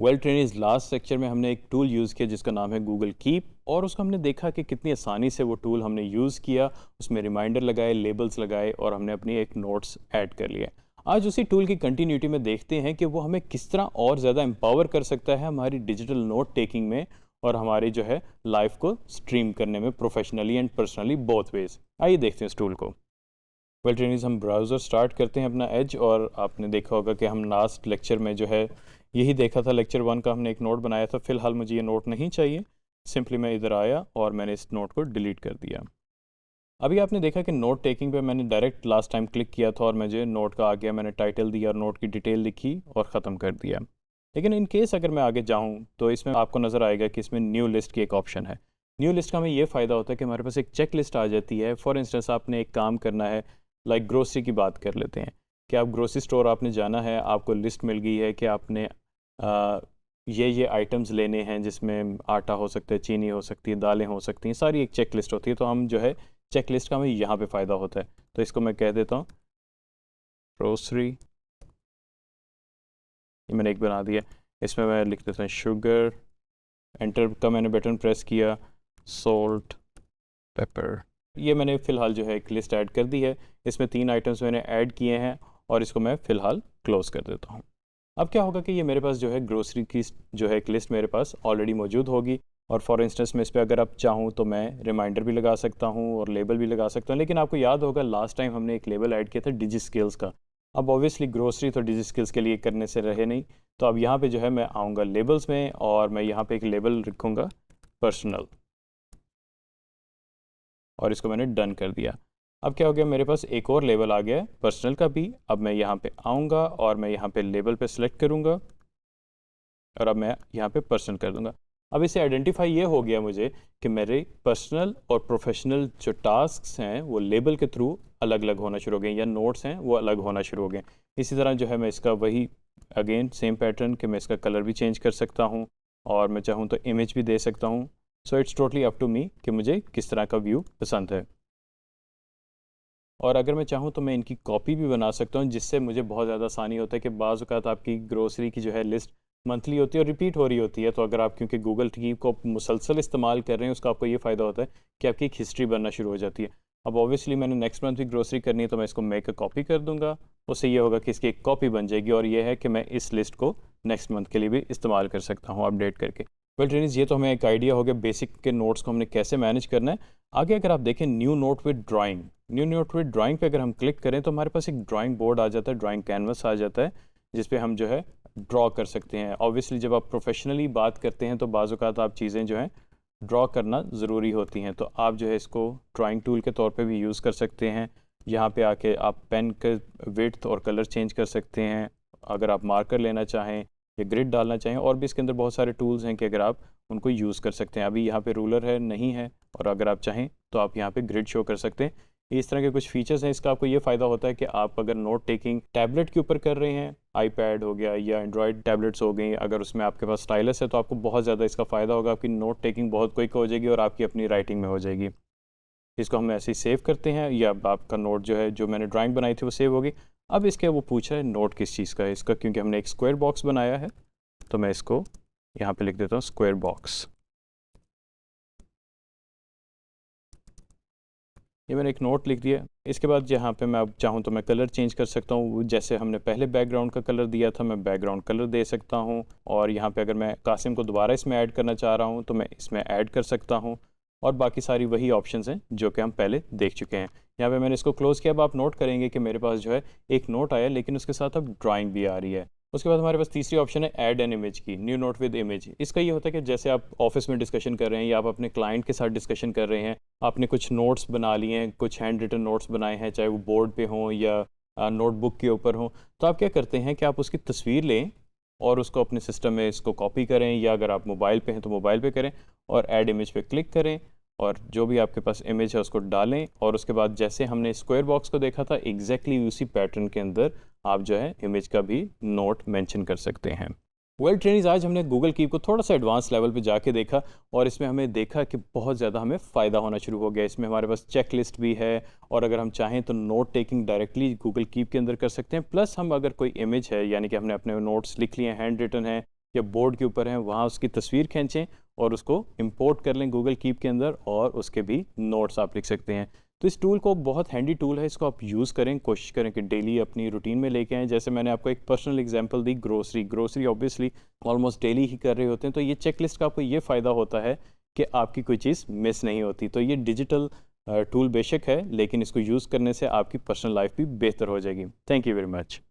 Well trainees last lecture में हमने एक टूल यूज़ किया जिसका नाम है गूगल कीप, और उसको हमने देखा कि कितनी आसानी से वो टूल हमने यूज़ किया, उसमें रिमाइंडर लगाए, लेबल्स लगाए और हमने अपनी एक नोट्स ऐड कर लिए। आज उसी टूल की कंटिन्यूटी में देखते हैं कि वो हमें किस तरह और ज़्यादा एम्पावर कर सकता है हमारी डिजिटल नोट टेकिंग में और हमारी जो है लाइफ को स्ट्रीम करने में professionally and personally both ways. आइए देखते हैं इस टूल को। वेल ट्रेनिज हम ब्राउज़र स्टार्ट करते हैं अपना एज, और आपने देखा होगा कि हम लास्ट लेक्चर में जो है यही देखा था, लेक्चर 1 का हमने एक नोट बनाया था। फ़िलहाल मुझे ये नोट नहीं चाहिए, सिंपली मैं इधर आया और मैंने इस नोट को डिलीट कर दिया। अभी आपने देखा कि नोट टेकिंग पे मैंने डायरेक्ट लास्ट टाइम क्लिक किया था और मुझे नोट का आ गया, मैंने टाइटल दिया और नोट की डिटेल लिखी और ख़त्म कर दिया। लेकिन इन केस अगर मैं आगे जाऊँ तो इसमें आपको नज़र आएगा कि इसमें न्यू लिस्ट की एक ऑप्शन है। न्यू लिस्ट का हमें ये फ़ायदा होता है कि हमारे पास एक चेक लिस्ट आ जाती है। फॉर इंस्टेंस आपने एक काम करना है, लाइक ग्रोसरी की बात कर लेते हैं कि आप ग्रोसरी स्टोर आपने जाना है, आपको लिस्ट मिल गई है कि आपने ये आइटम्स लेने हैं, जिसमें आटा हो सकता है, चीनी हो सकती है, दालें हो सकती हैं, सारी एक चेक लिस्ट होती है। तो हम जो है चेक लिस्ट का हमें यहाँ पे फ़ायदा होता है। तो इसको मैं कह देता हूँ ग्रोसरी, ये मैंने एक बना दिया। इसमें मैं लिख देता हूँ शुगर, एंटर का मैंने बटन प्रेस किया, सॉल्ट, पेपर, ये मैंने फ़िलहाल जो है एक लिस्ट ऐड कर दी है। इसमें 3 आइटम्स मैंने ऐड किए हैं और इसको मैं फ़िलहाल क्लोज़ कर देता हूँ। अब क्या होगा कि ये मेरे पास जो है ग्रोसरी की जो है एक लिस्ट मेरे पास ऑलरेडी मौजूद होगी, और फॉर इंस्टेंस मैं इस पर अगर आप चाहूँ तो मैं रिमाइंडर भी लगा सकता हूँ और लेबल भी लगा सकता हूँ। लेकिन आपको याद होगा लास्ट टाइम हमने एक लेबल ऐड किया था डिजी स्किल्स का। अब ऑब्वियसली ग्रोसरी तो डिजी स्किल्स के लिए करने से रहे नहीं, तो अब यहाँ पे जो है मैं आऊँगा लेबल्स में और मैं यहाँ पे एक लेबल लिखूँगा पर्सनल, और इसको मैंने डन कर दिया। अब क्या हो गया, मेरे पास एक और लेबल आ गया है पर्सनल का भी। अब मैं यहाँ पे आऊँगा और मैं यहाँ पे लेबल पे सिलेक्ट करूँगा और अब मैं यहाँ पे पर्सनल कर दूँगा। अब इसे आइडेंटिफाई ये हो गया मुझे कि मेरे पर्सनल और प्रोफेशनल जो टास्क्स हैं वो लेबल के थ्रू अलग अलग होना शुरू हो गए, या नोट्स हैं वो अलग होना शुरू हो गए। इसी तरह जो है मैं इसका वही अगेन सेम पैटर्न कि मैं इसका कलर भी चेंज कर सकता हूँ और मैं चाहूँ तो इमेज भी दे सकता हूँ। So it's totally up to me कि मुझे किस तरह का व्यू पसंद है। और अगर मैं चाहूँ तो मैं इनकी कॉपी भी बना सकता हूँ, जिससे मुझे बहुत ज़्यादा आसानी होता है कि बाज़ औक़ात आपकी ग्रोसरी की जो है लिस्ट मंथली होती है और रिपीट हो रही होती है। तो अगर आप क्योंकि गूगल कीप को मुसलसल इस्तेमाल कर रहे हैं, उसका आपको ये फ़ायदा होता है कि आपकी एक हिस्ट्री बनना शुरू हो जाती है। अब ऑब्वियसली मैंने नेक्स्ट मंथ भी ग्रोसरी करनी है, तो मैं इसको मेक अ कॉपी कर दूँगा। उससे ये होगा कि इसकी एक कॉपी बन जाएगी, और ये है कि मैं इस लिस्ट को नेक्स्ट मंथ के लिए भी इस्तेमाल कर सकता हूँ अपडेट करके। वेल ट्रेनिज, ये तो हमें एक आइडिया हो गया बेसिक के नोट्स को हमने कैसे मैनेज करना है। आगे अगर आप देखें new note with drawing, new note with drawing पे अगर हम क्लिक करें तो हमारे पास एक ड्राइंग बोर्ड आ जाता है, ड्राइंग कैनवस आ जाता है, जिस पे हम जो है ड्रॉ कर सकते हैं। ऑब्वियसली जब आप प्रोफेशनली बात करते हैं तो बाज़ औक़ात आप चीज़ें जो हैं ड्रॉ करना ज़रूरी होती हैं, तो आप जो है इसको ड्राइंग टूल के तौर पे भी यूज़ कर सकते हैं। यहाँ पे आके आप पेन के विड्थ और कलर चेंज कर सकते हैं, अगर आप मार्कर लेना चाहें या ग्रिड डालना चाहें, और भी इसके अंदर बहुत सारे टूल्स हैं कि अगर आप उनको यूज़ कर सकते हैं। अभी यहाँ पे रूलर है नहीं है, और अगर आप चाहें तो आप यहाँ पे ग्रिड शो कर सकते हैं। इस तरह के कुछ फीचर्स हैं। इसका आपको ये फ़ायदा होता है कि आप अगर नोट टेकिंग टैबलेट के ऊपर कर रहे हैं, आईपैड हो गया या एंड्रॉयड टैबलेट्स हो गई, अगर उसमें आपके पास स्टाइलस है तो आपको बहुत ज़्यादा इसका फ़ायदा होगा। आपकी नोट टेकिंग बहुत क्विक हो जाएगी और आपकी अपनी राइटिंग में हो जाएगी। इसको हम ऐसे ही सेव करते हैं, या आपका नोट जो है जो मैंने ड्राइंग बनाई थी वो सेव होगी। अब इसके वो पूछ रहा है नोट किस चीज़ का है इसका, क्योंकि हमने एक स्क्वायर बॉक्स बनाया है, तो मैं इसको यहाँ पे लिख देता हूँ स्क्वायर बॉक्स। ये मैंने एक नोट लिख दिया। इसके बाद यहाँ पे मैं अब चाहूँ तो मैं कलर चेंज कर सकता हूँ। जैसे हमने पहले बैकग्राउंड का कलर दिया था, मैं बैकग्राउंड कलर दे सकता हूँ, और यहाँ पे अगर मैं कासिम को दोबारा इसमें ऐड करना चाह रहा हूँ तो मैं इसमें ऐड कर सकता हूँ, और बाकी सारी वही ऑप्शंस हैं जो कि हम पहले देख चुके हैं। यहाँ पे मैंने इसको क्लोज़ किया। अब आप नोट करेंगे कि मेरे पास जो है एक नोट आया, लेकिन उसके साथ अब ड्राइंग भी आ रही है। उसके बाद हमारे पास तीसरी ऑप्शन है ऐड एन इमेज की, न्यू नोट विद इमेज। इसका ये होता है कि जैसे आप ऑफिस में डिस्कशन कर रहे हैं या आप अपने क्लाइंट के साथ डिस्कशन कर रहे हैं, आपने कुछ नोट्स बना लिए हैं, कुछ हैंड रिटन नोट्स बनाए हैं, चाहे वो बोर्ड पे हों या नोटबुक के ऊपर हों, तो आप क्या करते हैं कि आप उसकी तस्वीर लें और उसको अपने सिस्टम में इसको कॉपी करें, या अगर आप मोबाइल पे हैं तो मोबाइल पे करें और ऐड इमेज पे क्लिक करें, और जो भी आपके पास इमेज है उसको डालें, और उसके बाद जैसे हमने स्क्वायर बॉक्स को देखा था एग्जैक्टली उसी पैटर्न के अंदर आप जो है इमेज का भी नोट मेंशन कर सकते हैं। वेल ट्रेनिज, आज हमने गूगल कीप को थोड़ा सा एडवांस लेवल पे जाके देखा, और इसमें हमें देखा कि बहुत ज़्यादा हमें फ़ायदा होना शुरू हो गया। इसमें हमारे पास चेक लिस्ट भी है, और अगर हम चाहें तो note taking directly Google keep के अंदर कर सकते हैं। प्लस हम अगर कोई इमेज है, यानी कि हमने अपने नोट्स लिख लिए हैं, हैंड रिटन है, या बोर्ड के ऊपर हैं वहाँ उसकी तस्वीर खींचें और उसको इंपोर्ट कर लें गूगल कीप के अंदर, और उसके भी नोट्स आप लिख सकते हैं। तो इस टूल को बहुत हैंडी टूल है, इसको आप यूज़ करें, कोशिश करें कि डेली अपनी रूटीन में लेके आएँ। जैसे मैंने आपको एक पर्सनल एग्जांपल दी, ग्रोसरी ऑब्वियसली ऑलमोस्ट डेली ही कर रहे होते हैं, तो ये चेकलिस्ट का आपको ये फ़ायदा होता है कि आपकी कोई चीज़ मिस नहीं होती। तो ये डिजिटल टूल बेशक है, लेकिन इसको यूज़ करने से आपकी पर्सनल लाइफ भी बेहतर हो जाएगी। Thank you very much.